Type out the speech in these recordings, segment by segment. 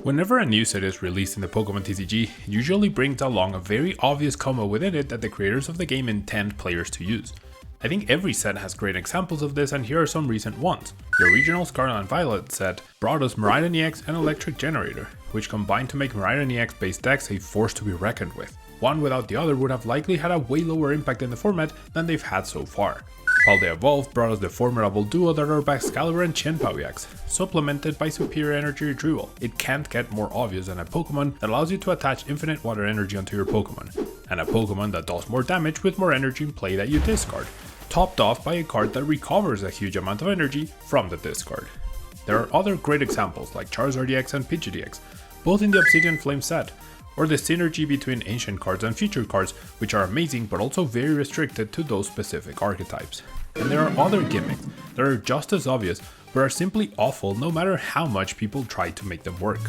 Whenever a new set is released in the Pokemon TCG, it usually brings along a very obvious combo within it that the creators of the game intend players to use. I think every set has great examples of this, and here are some recent ones. The original Scarlet and Violet set brought us Miraidon EX and Electric Generator, which combined to make Miraidon EX based decks a force to be reckoned with. One without the other would have likely had a way lower impact in the format than they've had so far. Paldea Evolved brought us the formidable duo that are Baxcalibur and Chenpao EX, supplemented by superior energy retrieval. It can't get more obvious than a Pokemon that allows you to attach infinite water energy onto your Pokemon, and a Pokemon that does more damage with more energy in play that you discard, topped off by a card that recovers a huge amount of energy from the discard. There are other great examples like Charizard EX and Pidgeot EX, both in the Obsidian Flame set, or the synergy between ancient cards and future cards, which are amazing but also very restricted to those specific archetypes. And there are other gimmicks that are just as obvious but are simply awful no matter how much people try to make them work.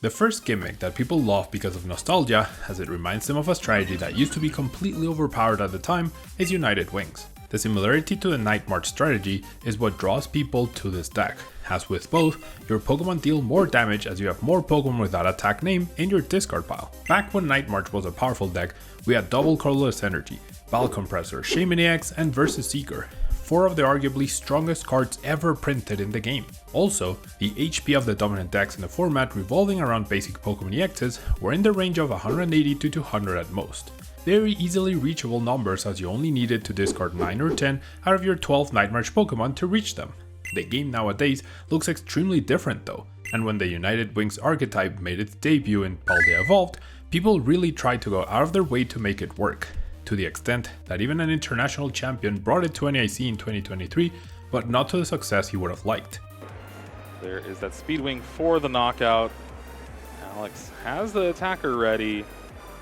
The first gimmick that people love because of nostalgia, as it reminds them of a strategy that used to be completely overpowered at the time, is United Wings. The similarity to the Night March strategy is what draws people to this deck. As with both, your Pokemon deal more damage as you have more Pokemon with that attack name in your discard pile. Back when Night March was a powerful deck, we had double colorless energy, Ball Compressor, Shaman EX, and Versus Seeker, 4 of the arguably strongest cards ever printed in the game. Also, the HP of the dominant decks in the format revolving around basic Pokemon EXs were in the range of 180 to 200 at most. Very easily reachable numbers as you only needed to discard 9 or 10 out of your 12 Night March Pokemon to reach them. The game nowadays looks extremely different though, and when the United Wings archetype made its debut in Paldea Evolved, people really tried to go out of their way to make it work, to the extent that even an international champion brought it to NIC in 2023, but not to the success he would have liked. There is that Speedwing for the knockout. Alex has the attacker ready.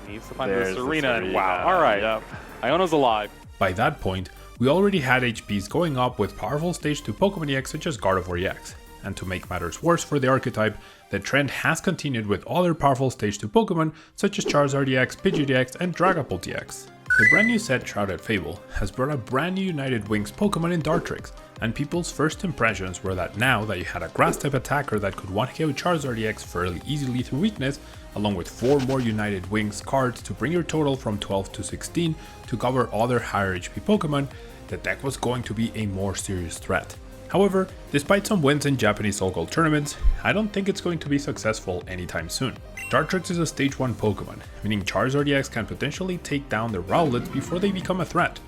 Needs to find the Serena, and wow, alright, yep. Iono's alive. By that point, we already had HPs going up with powerful stage 2 Pokemon EX such as Gardevoir EX, and to make matters worse for the archetype, the trend has continued with other powerful stage 2 Pokemon such as Charizard EX, Pidgeot EX, and Dragapult EX. The brand new set Shrouded Fable has brought a brand new United Wings Pokemon in Dartrix, and people's first impressions were that now that you had a grass type attacker that could one-KO Charizard EX fairly easily through weakness, along with 4 more United Wings cards to bring your total from 12 to 16 to cover other higher HP Pokemon, the deck was going to be a more serious threat. However, despite some wins in Japanese local tournaments, I don't think it's going to be successful anytime soon. Dartrix is a stage 1 Pokemon, meaning Charizard EX can potentially take down the Rowlets before they become a threat,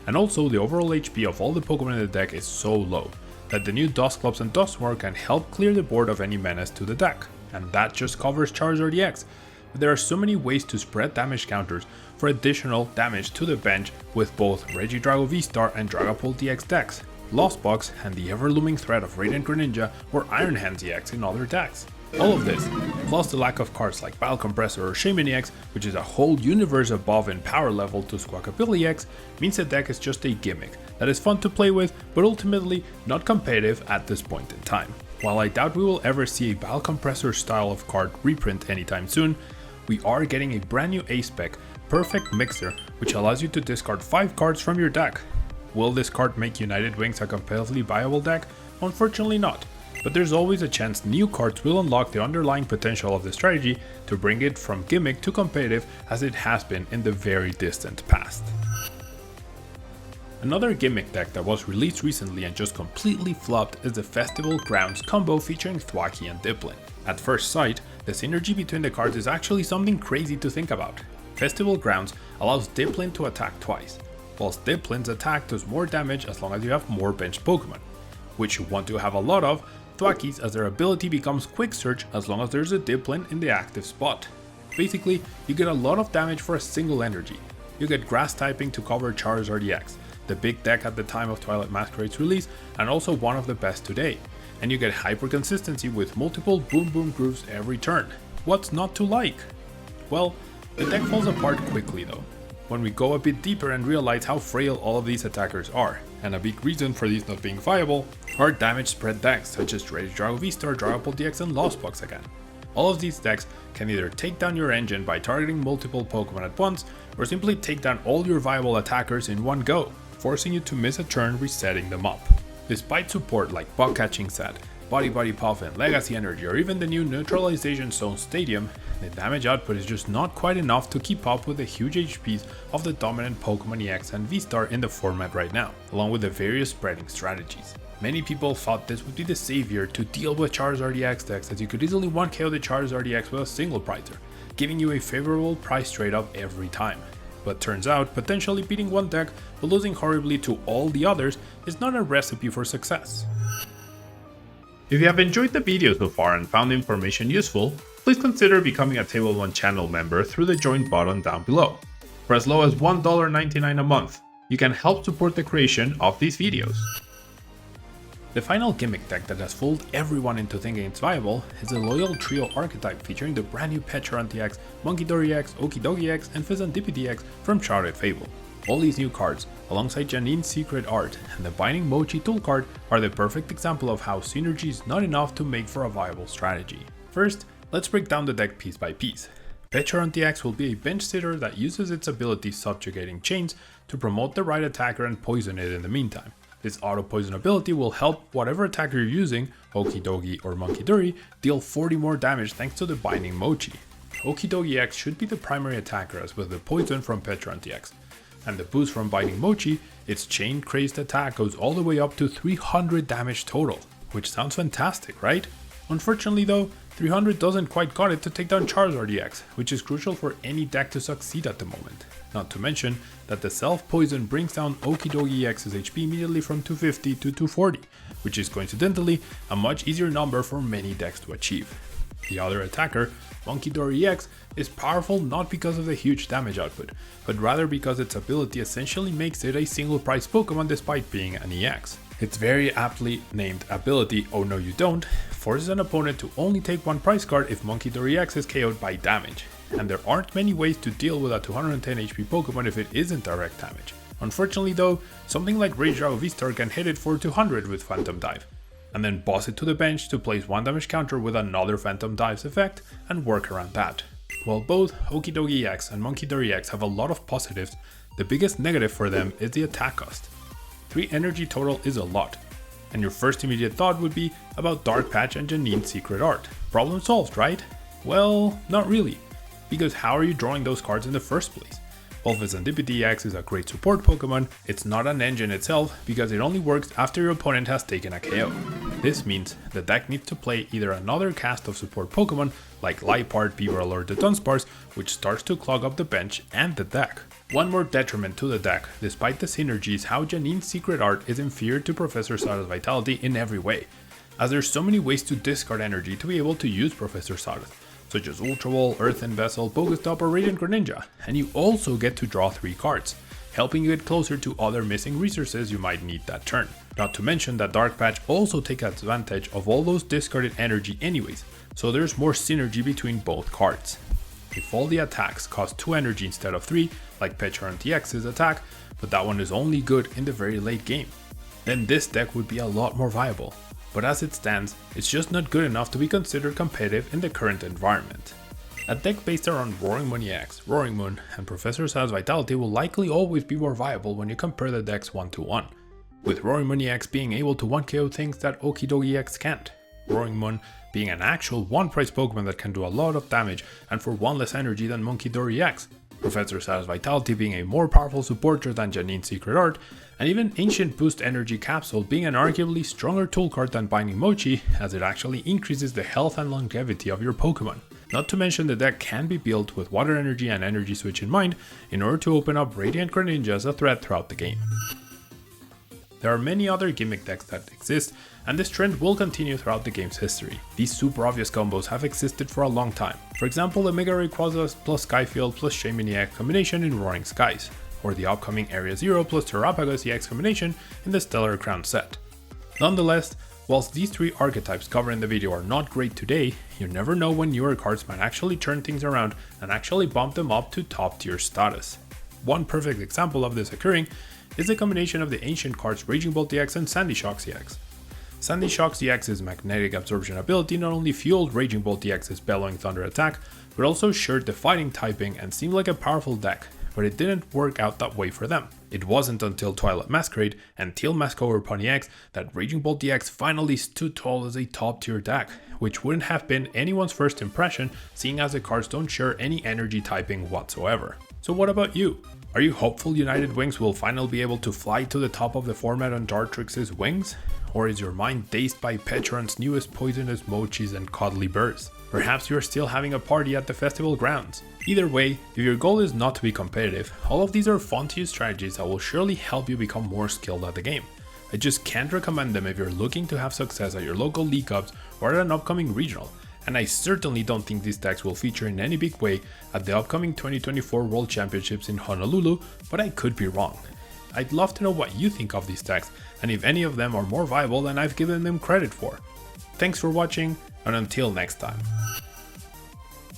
and also the overall HP of all the Pokemon in the deck is so low that the new Dusclops and Dusknoir can help clear the board of any menace to the deck, and that just covers Charizard EX. But there are so many ways to spread damage counters for additional damage to the bench with both Regidrago V-Star and Dragapult EX decks, Lost Box, and the ever-looming threat of Radiant Greninja or Iron Hands EX in other decks. All of this, plus the lack of cards like Bile Compressor or Shaman EX, which is a whole universe above in power level to Squawkabilly EX, means the deck is just a gimmick that is fun to play with, but ultimately not competitive at this point in time. While I doubt we will ever see a Bile Compressor style of card reprint anytime soon, we are getting a brand new A-Spec Perfect Mixer, which allows you to discard 5 cards from your deck. Will this card make United Wings a competitively viable deck? Unfortunately not, but there's always a chance new cards will unlock the underlying potential of the strategy to bring it from gimmick to competitive as it has been in the very distant past. Another gimmick deck that was released recently and just completely flopped is the Festival Grounds combo featuring Thwackey and Dipplin. At first sight, the synergy between the cards is actually something crazy to think about. Festival Grounds allows Dipplin to attack twice, whilst Dipplin's attack does more damage as long as you have more benched Pokemon, which you want to have a lot of, Thwackeys, as their ability becomes Quick Search as long as there's a Dipplin in the active spot. Basically, you get a lot of damage for a single energy. You get Grass typing to cover Charizard EX, the big deck at the time of Twilight Masquerade's release and also one of the best today, and you get hyper consistency with multiple Boom Boom Grooves every turn. What's not to like? Well, the deck falls apart quickly though, when we go a bit deeper and realize how frail all of these attackers are, and a big reason for these not being viable are damage spread decks such as Regidrago V-Star, Dragapult EX, and Lost Box again. All of these decks can either take down your engine by targeting multiple Pokemon at once, or simply take down all your viable attackers in one go, forcing you to miss a turn resetting them up. Despite support like Bug Catching Set, Body Puffin, Legacy Energy, or even the new Neutralization Zone Stadium, the damage output is just not quite enough to keep up with the huge HPs of the dominant Pokemon EX and V-Star in the format right now, along with the various spreading strategies. Many people thought this would be the savior to deal with Charizard EX decks, as you could easily 1KO the Charizard EX with a single prizer, giving you a favorable price trade-up every time. But turns out, potentially beating one deck but losing horribly to all the others is not a recipe for success. If you have enjoyed the video so far and found the information useful, please consider becoming a tablemon channel member through the join button down below. For as low as $1.99 a month, you can help support the creation of these videos. The final gimmick deck that has fooled everyone into thinking it's viable is the Loyal Trio archetype featuring the brand new Pecharunt EX, Monkidori EX, Okidogi EX, and Fizandipiti EX from Shrouded Fable. All these new cards, alongside Janine's Secret Art and the Binding Mochi tool card, are the perfect example of how synergy is not enough to make for a viable strategy. First, let's break down the deck piece by piece. Pecharunt EX will be a bench sitter that uses its ability Subjugating Chains to promote the right attacker and poison it in the meantime. This auto poison ability will help whatever attacker you're using, Okidogi or Monkidori, deal 40 more damage thanks to the Binding Mochi. Okidogi EX should be the primary attacker, as with the poison from Pecharunt EX. And the boost from Binding Mochi, its chain crazed attack goes all the way up to 300 damage total, which sounds fantastic, right? Unfortunately though, 300 doesn't quite cut it to take down Charizard EX, which is crucial for any deck to succeed at the moment. Not to mention that the self-poison brings down Okidogi EX's HP immediately from 250 to 240, which is coincidentally a much easier number for many decks to achieve. The other attacker, Monkidori EX, is powerful not because of the huge damage output, but rather because its ability essentially makes it a single price Pokemon despite being an EX. Its very aptly named ability, Oh No You Don't, forces an opponent to only take one prize card if Monkidori EX is KO'd by damage, and there aren't many ways to deal with a 210 HP Pokemon if it isn't direct damage. Unfortunately though, something like Rage V-Star can hit it for 200 with Phantom Dive, and then boss it to the bench to place 1 damage counter with another Phantom Dive's effect and work around that. While both Okidogi EX and Monkidori EX have a lot of positives, the biggest negative for them is the attack cost. 3 energy total is a lot, and your first immediate thought would be about Dark Patch and Janine's Secret Art. Problem solved, right? Well, not really, because how are you drawing those cards in the first place? While Fizandipiti EX is a great support Pokemon, it's not an engine itself because it only works after your opponent has taken a KO. This means the deck needs to play either another cast of support Pokemon like Liepard, Beaverl, or the Dunsparce, which starts to clog up the bench and the deck. One more detriment to the deck, despite the synergy, is how Janine's Secret Art is inferior to Professor Sada's Vitality in every way, as there's so many ways to discard energy to be able to use Professor Sada, such as Ultra Wall, Earthen Vessel, Pokestop, or Radiant Greninja, and you also get to draw 3 cards, helping you get closer to other missing resources you might need that turn. Not to mention that Dark Patch also takes advantage of all those discarded energy anyways, so there's more synergy between both cards. If all the attacks cost 2 energy instead of 3, like Pecharunt EX's attack, but that one is only good in the very late game, then this deck would be a lot more viable. But as it stands, it's just not good enough to be considered competitive in the current environment. A deck based around Roaring Moon EX, Roaring Moon, and Professor Sada's Vitality will likely always be more viable when you compare the decks 1-to-1, with Roaring Moon EX being able to 1KO things that Okidogi EX can't, Roaring Moon being an actual 1-price Pokemon that can do a lot of damage and for 1 less energy than Monkidori EX, Professor Sada's Vitality being a more powerful supporter than Janine's Secret Art, and even Ancient Boost Energy Capsule being an arguably stronger tool card than Binding Mochi, as it actually increases the health and longevity of your Pokemon. Not to mention the deck can be built with Water Energy and Energy Switch in mind in order to open up Radiant Greninja as a threat throughout the game. There are many other gimmick decks that exist, and this trend will continue throughout the game's history. These super obvious combos have existed for a long time. For example, the Mega Rayquaza plus Skyfield plus Shaymin EX combination in Roaring Skies, or the upcoming Area Zero plus Terrapagus EX combination in the Stellar Crown set. Nonetheless, whilst these 3 archetypes covered in the video are not great today, you never know when newer cards might actually turn things around and actually bump them up to top tier status. One perfect example of this occurring is the combination of the ancient cards Raging Bolt EX and Sandy Shocks EX. Sandy Shocks EX's magnetic absorption ability not only fueled Raging Bolt EX's Bellowing Thunder attack, but also shared the fighting typing and seemed like a powerful deck, but it didn't work out that way for them. It wasn't until Twilight Masquerade and Teal Mask over Pony X that Raging Bolt DX finally stood tall as a top tier deck, which wouldn't have been anyone's first impression seeing as the cards don't share any energy typing whatsoever. So what about you? Are you hopeful United Wings will finally be able to fly to the top of the format on Dartrix's wings? Or is your mind dazed by Petron's newest poisonous mochis and cuddly birds? Perhaps you're still having a party at the festival grounds. Either way, if your goal is not to be competitive, all of these are fun to use strategies that will surely help you become more skilled at the game. I just can't recommend them if you're looking to have success at your local League Cups or at an upcoming regional, and I certainly don't think these decks will feature in any big way at the upcoming 2024 World Championships in Honolulu, but I could be wrong. I'd love to know what you think of these decks, and if any of them are more viable than I've given them credit for. Thanks for watching, and until next time.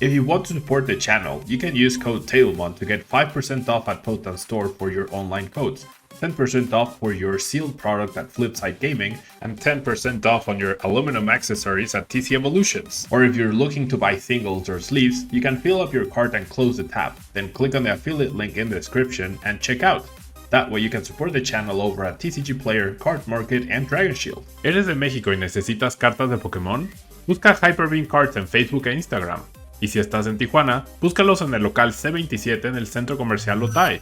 If you want to support the channel, you can use code tablemon to get 5% off at Potent Store for your online codes, 10% off for your sealed product at Flipside Gaming, and 10% off on your aluminum accessories at TC Evolutions. Or if you're looking to buy singles or sleeves, you can fill up your cart and close the tab, then click on the affiliate link in the description and check out. That way you can support the channel over at TCG Player, Card Market, and Dragon Shield. ¿Eres de México y necesitas cartas de Pokémon? Busca Hyper Beam Cards en Facebook e Instagram. Y si estás en Tijuana, búscalos en el local C27 en el Centro Comercial Otay.